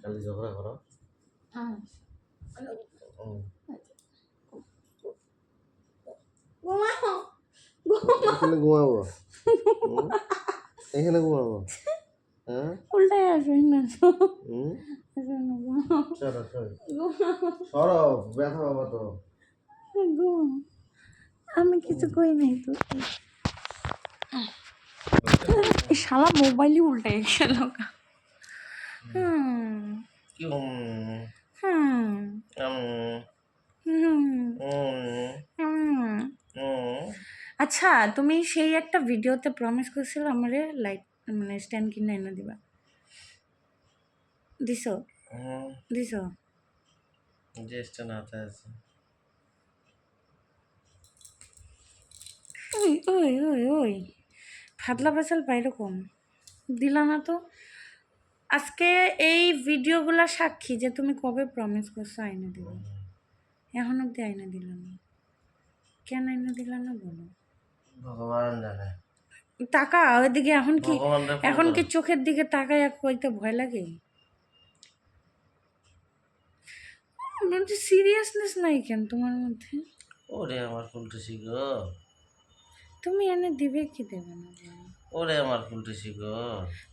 খালি ঝগড়া করো এখানে ঘুমাবো এখানে ঘুমাবো হ্যাঁ উল্টায় আসবে না চলো সরো ব্যথা বাবা তো আমি কিছু কই নাই তো শালা মোবাইলই উল্টায় গেল আচ্ছা তুমি সেই একটা ভিডিওতে প্রমিস করছিল আমারে লাইট মানে স্ট্যান্ড কিনে এনে দিবা দিছো দিছো জ্যেষ্ঠ নাতে আছে ওই ওই ওই ওই ফাদলা পেঁচাল পাইরকম দিলা না তো আজকে এই ভিডিওগুলা সাক্ষী যে তুমি কবে প্রমিস করছো আইনা দিবা এখন অব্দি আইনা দিলাম না কেন আইনা দিলা না বলো ভগবান জানে টাকা ওইদিকে এখন কি চোখের দিকে তাকায় কইতে ভয় লাগে সিরিয়াসনেস নাই কেন তোমার মধ্যে ওরে আমার ফুলটুসি গো তুমি এনে দিবে কি দেবে না ওরে আমার ফুলটুসি গো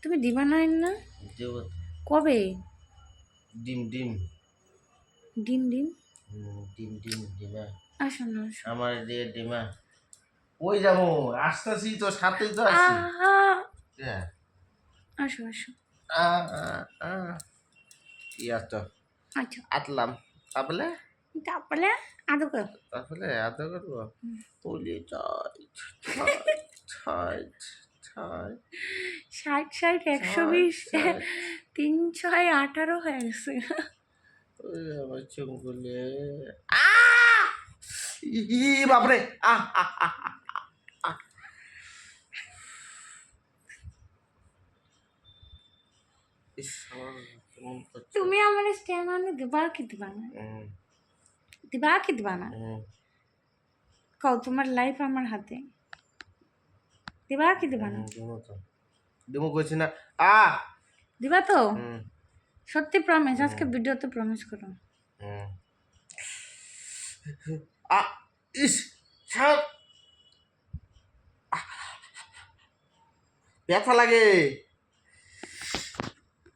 তুমি দিবা না না দেব কবে ডিম ডিম ডিম ডিম ডিম ডিম ডিমা আসো না আমার দিয়ে ডিমা ওই যাবো আসতেছি তো সাথেই তো আছি আসো আসো কি আছো আচ্ছা আতলাম তারপরে তারপরে আদৌ কর তারপরে আদৌ করবো বলি ছয় 60 60 120 3 6 18 হয়ে গেছে আমার চুমগুলে বাপরে তুমি আমার স্ট্যান্ড আনে দিবা কি দিবা না দিবা কি দিবা না কও তোমার লাইফ আমার হাতে দিবা কি দিবা না দেবো কইছি না দিবা তো সত্যি প্রমিস আজকে ভিডিওতে প্রমিস করো ইস ব্যথা লাগে